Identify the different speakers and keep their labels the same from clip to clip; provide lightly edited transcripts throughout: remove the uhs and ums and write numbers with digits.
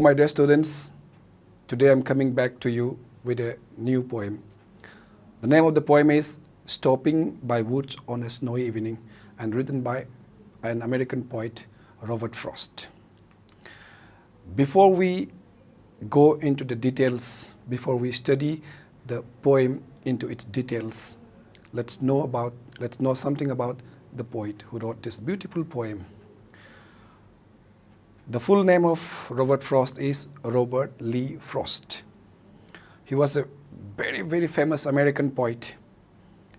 Speaker 1: my dear students, today I'm coming back to you with a new poem. The name of the poem is Stopping by Woods on a Snowy Evening and written by an American poet, Robert Frost. Before we go into the details, before we study the poem into its details, let's know something about the poet who wrote this beautiful poem. The full name of Robert Frost is Robert Lee Frost. He was a very, very famous American poet,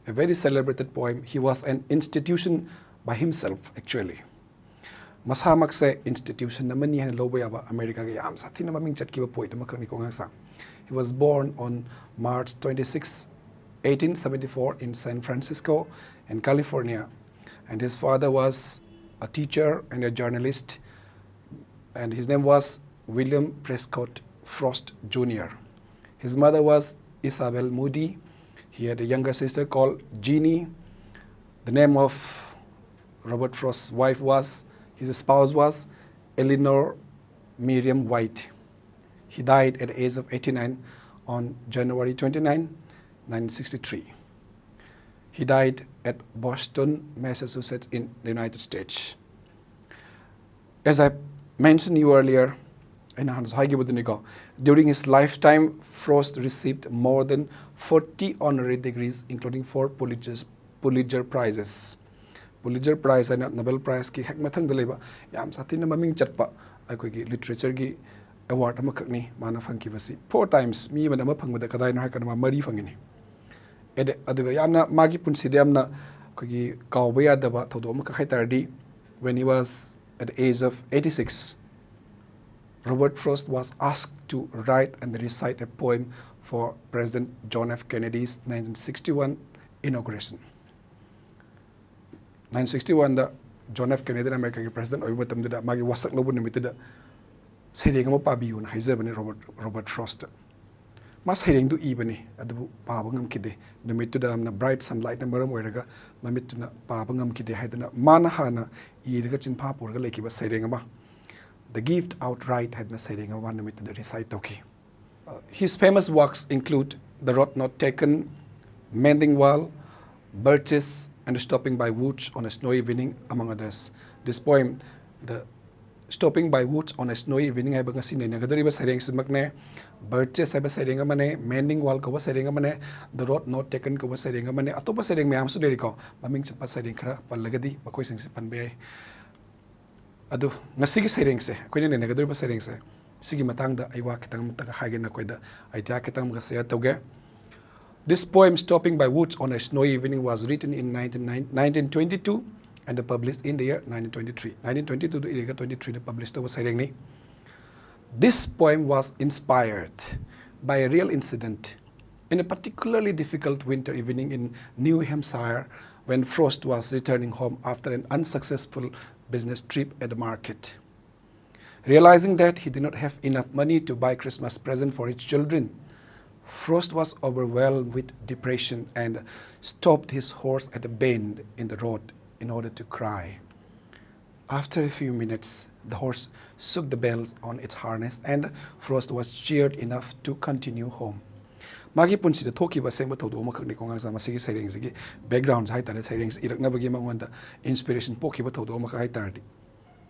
Speaker 1: a very celebrated poem. He was an institution by himself, actually. Masamak se institution namani han lobo yaba America ga yam sathina maming chatkiba poet makani ko ngasa. He was born on March 26, 1874 in San Francisco in California, and his father was a teacher and a journalist, and his name was William Prescott Frost Jr. His mother was Isabel Moody. He had a younger sister called Jeannie. The name of Robert Frost's wife was, his spouse was Eleanor Miriam White. He died at the age of 89 on January 29, 1963. He died at Boston, Massachusetts in the United States. As I mentioned you earlier, during his lifetime, Frost received more than 40 honorary degrees, including 4 Pulitzer Prizes. Pulitzer Prize and Nobel Prize ki hek mathang daleba yam satina maming chatpa aikogi literature gi award amakakni mana phangki basi 4 times mi mana ma phangba da kadai na hakana mari phangini ede aduga yamna magi punsi de amna kogi kawba yadaba thodo ma khai tardi. When he was at the age of 86, Robert Frost was asked to write and recite a poem for President John F. Kennedy's 1961 inauguration. 1961 da John F. Kennedy American president oy matam da magi wasak lobu nimit da sereng ma pabiyu na haizabani Robert Frost mas sereng du ibani adu pabangam kide nimit da amna bright sunlight na maram oiraga mamit na pabangam kide haidana mana hana iraga chinpha purga lekiba sereng ma the gift outright had na sereng one nimit da recite okay. His famous works include The Road Not Taken, Mending Wall, Birches, and Stopping by Woods on a Snowy Evening, among others. This poem, the Stopping by Woods on a Snowy Evening, ay baga sinay nagadari ba sareng simakne, Birches ay ba sareng amane, Mending Wall ko ba sareng amane, The Road Not Taken ko ba sareng amane, ato ba sareng mayam su diri ko, maming sa pa sareng kara palagadi, bakoy sing sipan biyay. Ado, nasigi sareng se, koy na nagadari ba sareng se, sige matang da ay wa kitang matang hagen na koy da, ay tiya kitang mga siya tawge. This poem, Stopping by Woods on a Snowy Evening, was written in 1922 and published in the year 1923. 1922 to 1923, published over Serengni. This poem was inspired by a real incident in a particularly difficult winter evening in New Hampshire when Frost was returning home after an unsuccessful business trip at the market. Realizing that he did not have enough money to buy Christmas present for his children, Frost was overwhelmed with depression and stopped his horse at a bend in the road in order to cry. After a few minutes, the horse shook the bells on its harness and Frost was cheered enough to continue home. Magi punsi da thoki ba sengba thodo ma khakni ko ngang sama sigi sereng sigi background hai tare sereng irakna bagi mangwanda inspiration poki ba thodo ma khai tardi.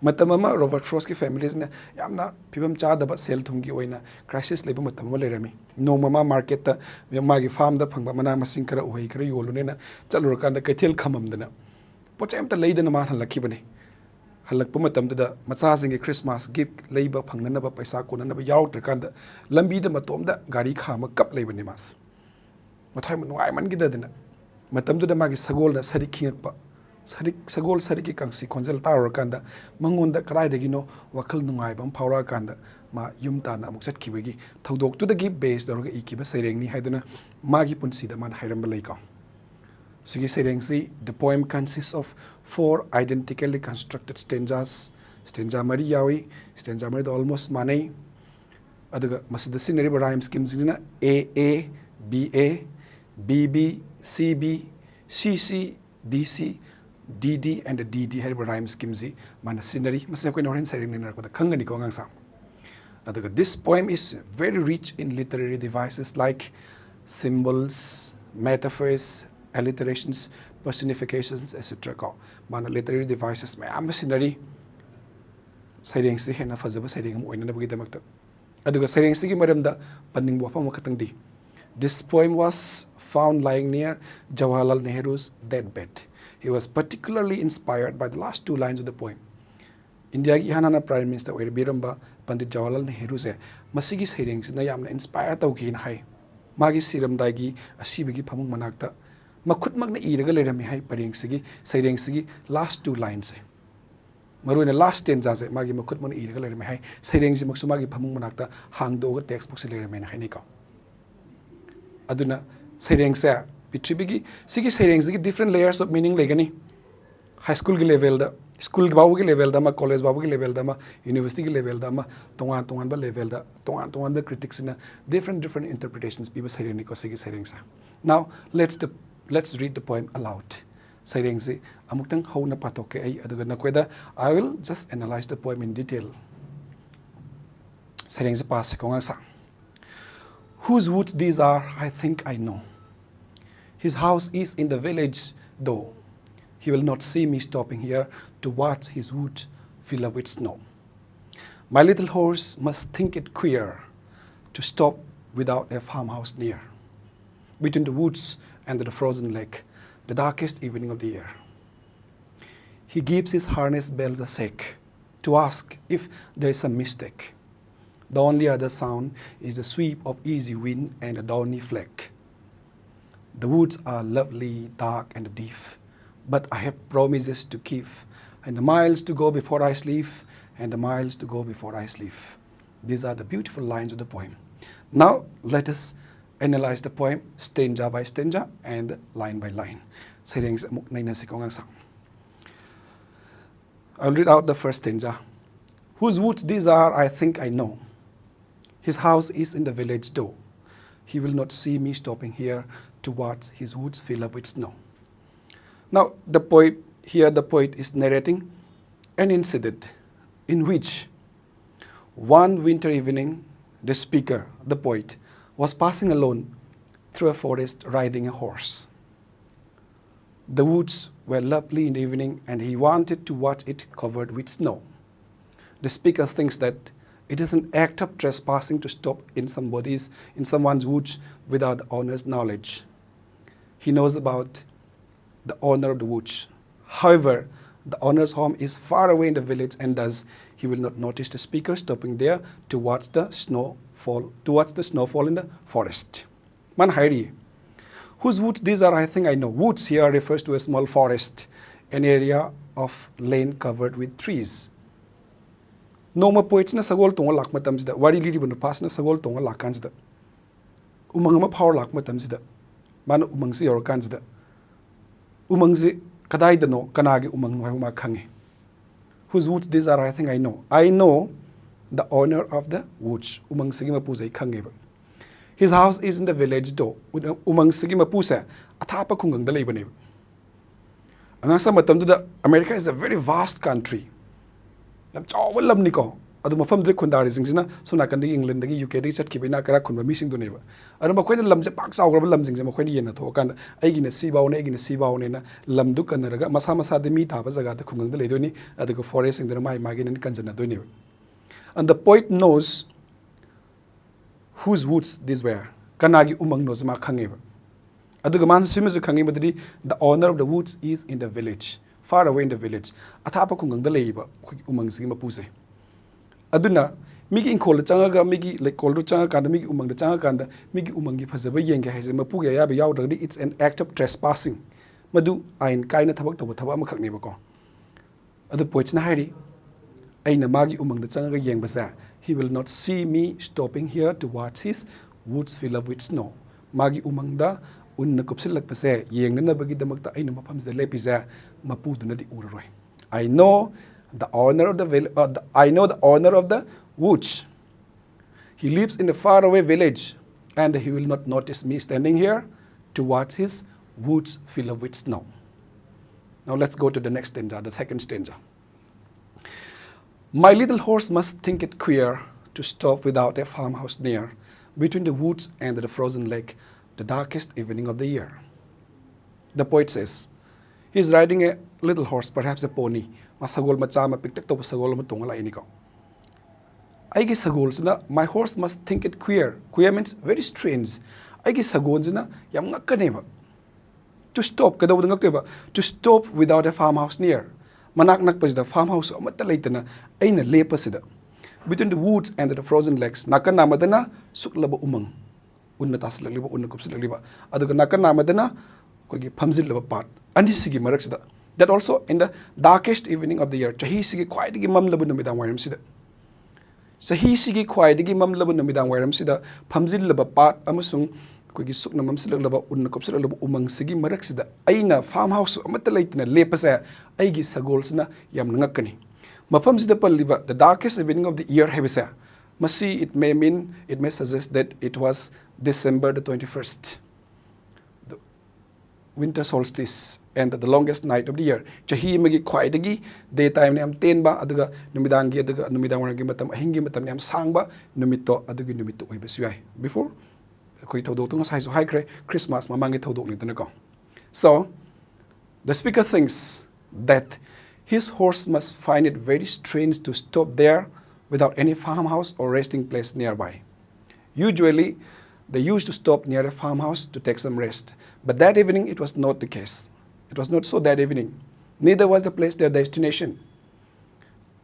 Speaker 1: Matamama Robert Frost ki families ne yamna pibam cha da ba sel thum gi oina crisis leba matam ma lerami no mama market ta magi farm da phangba mana masing kara uhai kara yolune na chalur kan da kaithel khamam dana pochem ta leidana ma halakhi bane halakpa matam da macha sing Christmas gift leiba phangnana ba paisa konana ba yaw tra kan da lambi da matom da gari khama kap leibani mas mathai nuai man gi da dana matam da magi sagol da sari khingak Sagol Sariki Kangsi Konzel Tower Kanda, Mangunda Karaidagino, Wakal Nungai Bam Paura Kanda, Ma Yumtana Muksat Kibigi, Todok to the Gib base, the Roga Ikiba Serengni Haidana, Magi Punsi, the man Hirambaleko. Sigi Serengsi, the poem consists of 4 identically constructed stanzas, stanza Mariawi, stanza Mari almost Mane, Adaga Masada scenery rhyme schemes in A, B, B, C, C, DC, DD and the DD had rhyme schemes, mana scenery, Masako in Serengni, the Kangani Kongang. This poem is very rich in literary devices like symbols, metaphors, alliterations, personifications, etc. Mana literary devices mayam sinari saireng si hena fazaba saireng am oina nabagi damakta. Saireng si gi maramda panning wafam makatang di. This poem was found lying near Jawaharlal Nehru's deathbed. He was particularly inspired by the last two lines of the poem. India ki hanana Prime Minister Biramba Pandit Jawaharlal Nehru se masigi saireng si na yamna inspire tawkin hai. Magi siram dagi asibigi phamung manakta makhut magna iraga lerami hai pareng sigi saireng sigi last two lines. Maruina last stanza se magi makhut magna iraga lerami hai saireng si maksu magi phamung manakta hangdo ga textbook se lerami hai ni ko. Aduna saireng sa pitribigi sigi saireng sigi different layers of meaning legani. High school ki level da school babu ki level da ma college babu ki level da ma university ki level da ma tongan ba level da tongan ba critics na different interpretations people saireng ni ko sigi saireng sa. Now let's read the poem aloud. Saireng si amuktang hauna patoke ay aduga nakweda I will just analyze the poem in detail. Saireng si pas ko nga sa. Whose woods these are, I think I know. His house is in the village, though. He will not see me stopping here to watch his wood fill up with snow. My little horse must think it queer to stop without a farmhouse near, between the woods and the frozen lake, the darkest evening of the year. He gives his harness bells a shake to ask if there is a mistake. The only other sound is the sweep of easy wind and a downy fleck. The woods are lovely, dark and deep, but I have promises to keep, and the miles to go before I sleep, and the miles to go before I sleep. These are the beautiful lines of the poem. Now let us analyze the poem stanza by stanza and line by line. I'll read out the first stanza. Whose woods these are, I think I know. His house is in the village, though. He will not see me stopping here to watch his woods fill up with snow. Now, the poet is narrating an incident in which one winter evening, the speaker, the poet, was passing alone through a forest riding a horse. The woods were lovely in the evening and he wanted to watch it covered with snow. The speaker thinks that it is an act of trespassing to stop in someone's woods without the owner's knowledge. He knows about the owner of the woods. However, the owner's home is far away in the village and thus he will not notice the speaker stopping there to watch the snowfall in the forest. Man hairi. Whose woods these are, I think I know. Woods here refers to a small forest, an area of lane covered with trees. Noma poets na sagol tonga lak matamsida wari liri banu pas na sagol tonga lakansida umang ma power lak matamsida man umang si yor kansida umang si kadai dano kanagi umang no huma khange. Whose woods these are, I think I know the owner of the woods umang sigi mapuzai khange ba. His house is in the village, though. Umang sigi mapuse athapa khungang da leibane ba. Angang sa matam da America is a very vast country. Lam chawal lam ni ko adu mafam dre khundari sing sina suna kan di England dagi UK dagi chat kibina kara khunba mi sing do neba adu ma khoina lam je pak chaw gra lam sing je ma khoina yena tho kan ai gi na si baw ne na lam du kan raga masa de mi ta ba jaga de khungang de le do ni adu ko forest sing de mai magi ne kan jana do ni. And the poet knows whose woods these were. Kanagi umang knows ma khange ba adu ga man simu ju khange madri the owner of the woods is in the village, far away in the village. Athapa khungang da leiba umang sigi mapuse. Aduna migi inkol changa migi like kolru changa kanda migi umang da changa kanda migi umangi phajaba yenge haise mapuge ya ba yaudagdi it's an act of trespassing. Madu ain kaina thabak toba thaba ma khakne ba ko. Adu poets na hairi aina magi umang da changa yeng basa he will not see me stopping here to watch his woods fill up with snow. Magi umang da unna kupsilak pase yeng na bagi damakta aina mafam ze lepisa mapu duna di uroi. I know the owner of the woods. He lives in a faraway village and he will not notice me standing here to watch his woods fill up with snow. Now let's go to the next stanza, the second stanza. My little horse must think it queer to to stop without a farmhouse near, between the woods and the frozen lake, the darkest evening of the year. The poet says, he is riding a little horse, perhaps a pony. Masagol machama piktak to sagol matunga iniko. Aigi sagol sina, my horse must think it queer. Queer means very strange. Aigi sagol sina, yam ngakkaneba. To stop, kadaw ngakeba. To stop without a farmhouse near. Manak nakpasida farmhouse amata laitana aina lepasida. Between the woods and the frozen lakes, nakana madana suklaba umang. Unnatas lagliba, unnakups lagliba. Aduga nakana madana kogi pamzil laba part. Andisigi maraksida. That also in the darkest evening of the year. Chahi sigi kwaidigi mamlabu namidang wairam sida. Sahi sigi kwaidigi mamlabu namidang wairam sida. Pamzil laba part amasung kogi sukna mamsil laba unnakups laba umang sigi maraksida. Aina farmhouse amata laitana lepasa aigi sagolsna yam nangakani. Mafamsida palliba, the darkest evening of the year hebisa. Masi it may mean, it may suggest that it was December the 21st. The winter solstice and the longest night of the year. Chahi magi kwaidagi, daytime ni am tenba, aduga numidangi, aduga numidangi matam, hingi matam ni am sangba, numito, adugi numito oibasuai. Before, koi tawdok tunga saiso haikre, Christmas, mamangi tawdok ni tanako. So, the speaker thinks that his horse must find it very strange to stop there without any farmhouse or resting place nearby. Usually, they used to stop near a farmhouse to take some rest. But that evening, it was not the case. It was not so that evening. Neither was the place their destination.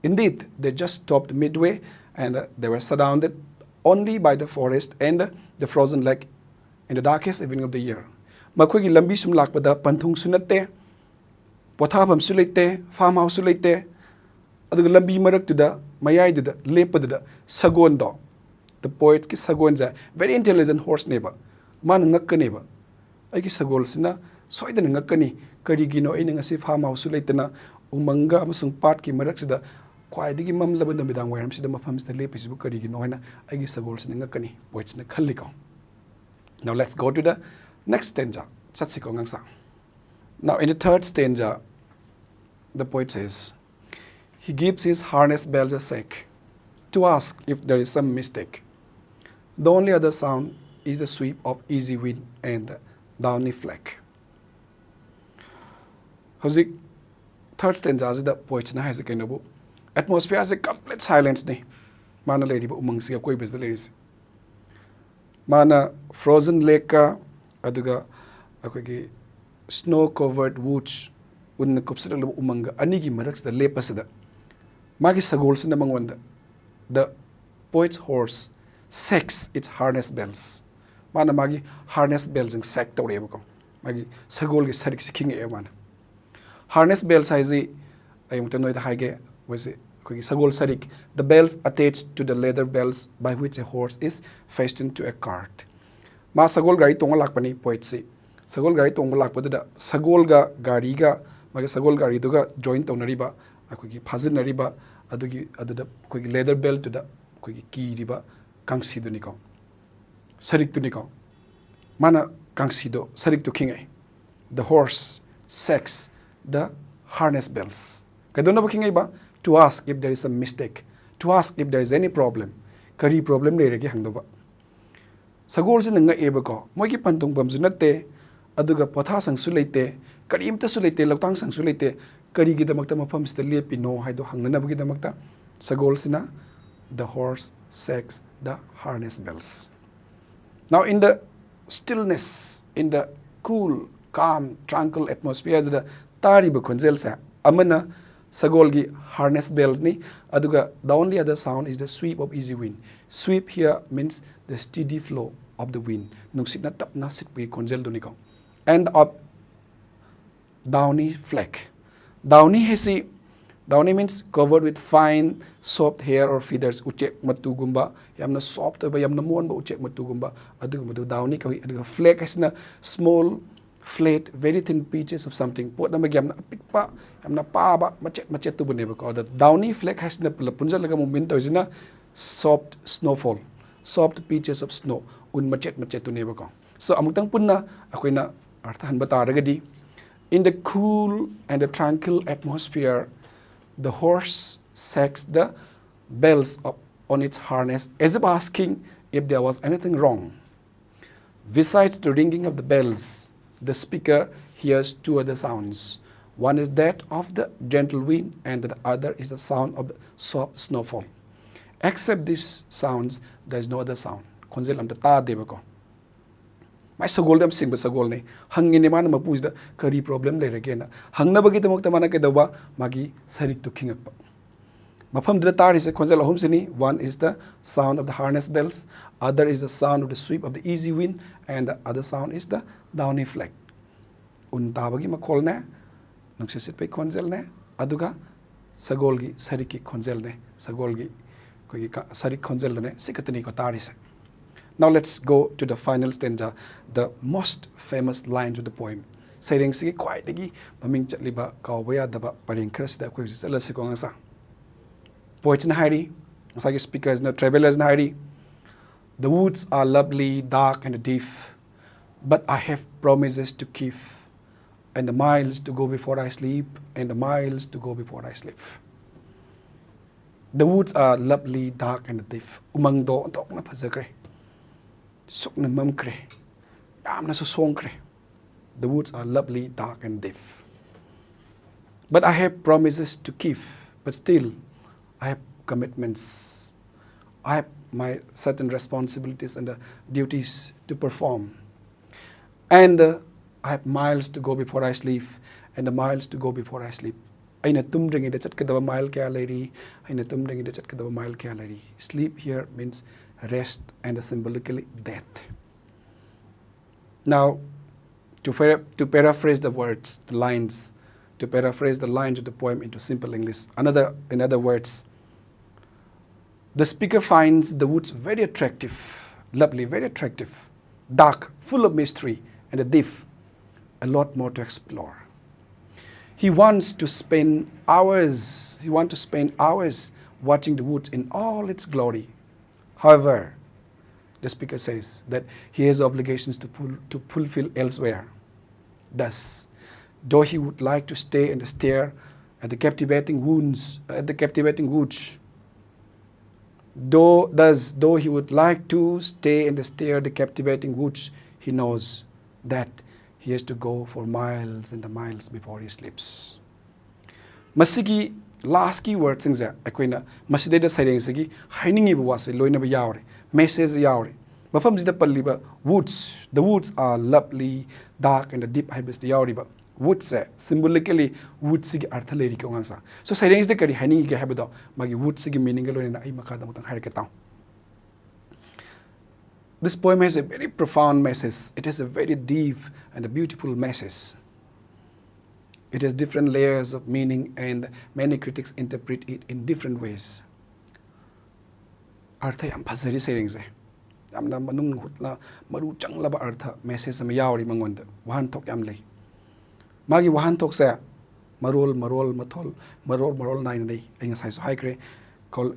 Speaker 1: Indeed, they just stopped midway and they were surrounded only by the forest and the frozen lake in the darkest evening of the year. Makogi lambi sum lakpada panthung sunate, pothabam sulaite, farmhouse sulaite, aduga lambi maraktuda, mayaiduda, lepaduda, sagondo. The poet ki sagonza, very intelligent horse neighbor. Man ngakka neighbor. Aiki sagol sina, soidan ngakkani, karigino ay ngasi farmhouse sulaitana, umanga amasung part ki maraksida, kwaidigi mamlaban na midang wairam sida mafams na lepisibu karigino na, aiki sagol sina ngakkani, poets na kalliko. Now let's go to the next stanza. Satsiko ngangsa. Now in the third stanza, the poet says, he gives his harness bells a shake to ask if there is some mistake. The only other sound is the sweep of easy wind and downy fleck. How's third stanza is the poet na has a kind of atmosphere as a complete silence ni. Mana lady ba umang siya koi bes the ladies. Mana frozen lake ka aduga akogi snow-covered woods unna kupsada labo umanga anigi maraks the lepasada. Magi sagol sa namang wanda. The poet's horse shakes its harness bells. Mana magi harness bells ang sak tawreba ko. Magi sagol gi sarik si king e man. Harness bells haisi ay mutanoy da haige was kogi sagol sarik. The bells attached to the leather bells by which a horse is fastened to a cart. Ma sagol gari tonga lakpani poet si. Sagol gari tonga lakpada sagol ga gari ga magi sagol gari duga join tawnariba akogi phajinariba adugi aduda kogi leather belt to da kogi ki riba kangsi duniko sarik tuniko mana kangsi do sarik to kingai. The horse shakes the harness bells. Kadona ba kingai ba to ask if there is a mistake, to ask if there is any problem. Kari problem le regi hangdo ba. Sagol sin nga eba ko mogi pantung bamzu natte aduga potha sang sulaite karimta sulaite lautang sang sulaite kari gidamakta mafam sta lepino haido hangna ba gidamakta sagol sina the horse shakes the harness bells. Now in the stillness, in the cool, calm, tranquil atmosphere the tari ba konjel sa amana sagol gi harness bells ni aduga the only other sound is the sweep of easy wind. Sweep here means the steady flow of the wind. Nungsit na tap na sit bi konjel duniko. And of downy fleck. Downy hesi, downy means covered with fine, soft hair or feathers. Uchek matugumba, yamna soft ba yamna mon ba uchek matugumba. Adugumba downy kawi aduga fleck hasna small, flat, very thin pieces of something. Pot na magyamna pikpa, yamna pa ba machet tu buneba ko. The downy fleck hasna punja laga momento isna soft snowfall, soft pieces of snow. Un machet tu neba ko. So amutang punna akoy na arthahan bataragadi. In the cool and the tranquil atmosphere, the horse shakes the bells of on its harness as if asking if there was anything wrong. Besides the ringing of the bells, the speaker hears two other sounds. One is that of the gentle wind, and the other is the sound of the soft snowfall. Except these sounds, there is no other sound. Khonjel amta tadeba ko. Mai sagol dam singba sagol ne. Hangine mana mapusda kari problem leirage na. Hangna bagi tamokta mana kedawa magi sarik to kingakpa. Mafam dra tar is khonjel ahum sini. One is the sound of the harness bells, other is the sound of the sweep of the easy wind, and the other sound is the downy flag. Untabagi makol ne. Nungsisit pay khonjel ne. Aduga sagolgi sariki khonjel ne. Sagolgi sarik khonjel ne. Sikatani ko taris. Now let's go to the final stanza, the most famous lines of the poem. Saireng sige kwai dagi maming chatliba kawaya daba paring kras da kwai sala se ko ngasa. Poet na hari, masagi speakers na travelers na hari. The woods are lovely, dark and deep, but I have promises to keep, and the miles to go before I sleep, and the miles to go before I sleep. The woods are lovely, dark and deep. Umang do ontok na phazakre. Suk na mamkre. Yam na susongkre. The woods are lovely, dark and deep. But I have promises to keep, but still I have commitments. I have my certain responsibilities and duties to perform. And I have miles to go before I sleep, and the miles to go before I sleep. Aina tumring ida chatkadaba mile kya lairi. Aina tumring ida chatkadaba mile kya lairi. Sleep here means rest and symbolically death. Now, to paraphrase the words, the lines, to paraphrase the lines of the poem into simple English, in other words, the speaker finds the woods very attractive, lovely, very attractive, dark, full of mystery, and deep, a lot more to explore. He wants to spend hours watching the woods in all its glory. However, the speaker says that he has obligations to fulfill elsewhere. Thus, though he would like to stay and stare at the captivating woods, though he would like to stay and stare at the captivating woods, he knows that he has to go for miles and the miles before he sleeps. Masigi last key word things that akoina masideda saireng sigi hainingi wase loina ba yaure message yaure mafam sida palliba woods. The woods are lovely, dark and deep haibes the yaure ba woods symbolically woods sigi artha leri ko ngasa. So saireng is the kari hainingi ke habado magi woods sigi meaning loina ai makada mutang hair ketang. This poem has a very profound message. It has a very deep and a beautiful message. It has different layers of meaning, and many critics interpret it in different ways. Artha yam phazari saireng se yamna manung hutla maru changlaba artha message am yauri mangonda wahan thok yam lei magi wahan thok se marol marol nine nei ainga sai so high kre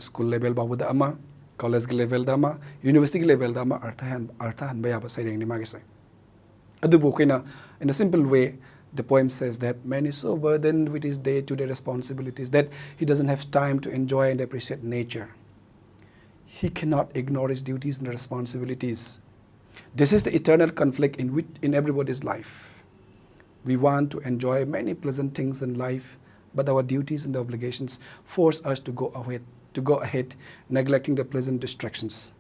Speaker 1: school level babuda ama college level dama university level dama artha han baya ba saireng ni magi sai adubu kina in a simple way. The poem says that man is so burdened with his day-to-day responsibilities that he doesn't have time to enjoy and appreciate nature. He cannot ignore his duties and responsibilities. This is the eternal conflict in everybody's life. We want to enjoy many pleasant things in life, but our duties and obligations force us to go ahead, neglecting the pleasant distractions.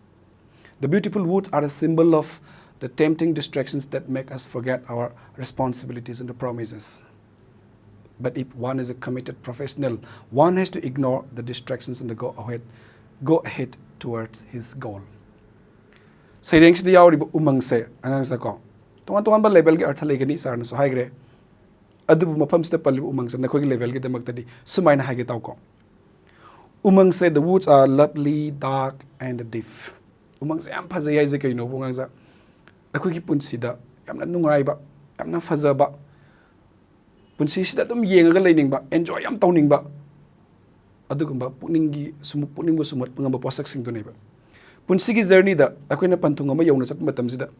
Speaker 1: The beautiful woods are a symbol of the tempting distractions that make us forget our responsibilities and the promises. But if one is a committed professional, one has to ignore the distractions and go ahead towards his goal. Saireng sida yauri umang se anang sa ko. Tuan ba level gi artha legani sarna so haigre. Adu mafam sida palli umang sa nakoi level gi damagtadi sumaina haige taw ko. Umang said the woods are lovely, dark and deep. Umang sa yam phazai ai kai no bungang sa akogi punsida yamna nungai ba yamna fazaba punsi sida dum yengaga leining ba enjoy yam tawning ba adugumba puningi puning sumat pangamba posak sing dunai ba punsi gi journey da akoina panthung ama yawna sak matam sida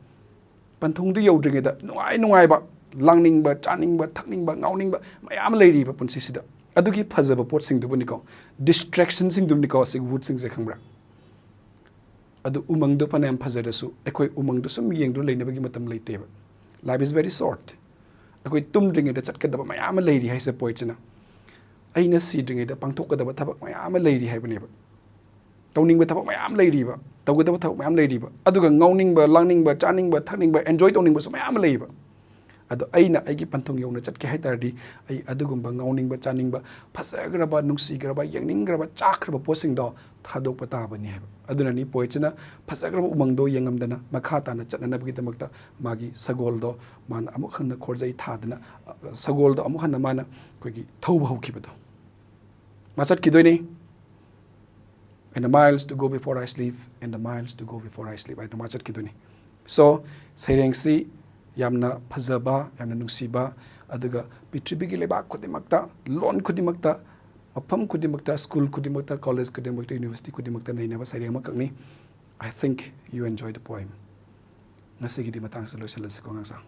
Speaker 1: panthung du yawdringe da nungai ba langning ba chaning ba thakning ba ngauning ba mayam leiri ba punsi sida adugi fazaba pot sing du buniko distraction sing du niko sig wood sing je khangbra adu umangdo panam phajarasu ekoi umangdo sum yengdu leinabagi matam leiteba life is very short ekoi tumdringe da chatkadaba mayam leiri haise poichna aina sidringe da pangthokadaba thabak mayam leiri haibneba tawning ba thabak mayam leiriba tawgadaba thabak mayam leiriba aduga ngauning ba langning ba chaning ba thakning ba enjoy tawning ba mayam leiba ado aina aigi panthong yona chatke haitardi ai adugumba ngauning ba chaning ba phasagraba nungsigraba yengningraba chakraba posing do thadok patabani haiba aduna ni poichna phasagraba umangdo yengamdana makhata na chatnabagi damakta magi sagol do man amuk hanna khorjai thadana sagol do amuk hanna mana koigi thauba hokibado masat kidoini and the miles to go before I sleep and the miles to go before I sleep ai masat kiduni so sairengsi yamna phajaba yamna nungsiba aduga pitribigi leba khudimakta lon khudimakta mafam khudimakta school khudimakta college khudimakta university khudimakta nainaba saireng makakni I think you enjoy the poem ngasigi di matang solution lasiko ngasa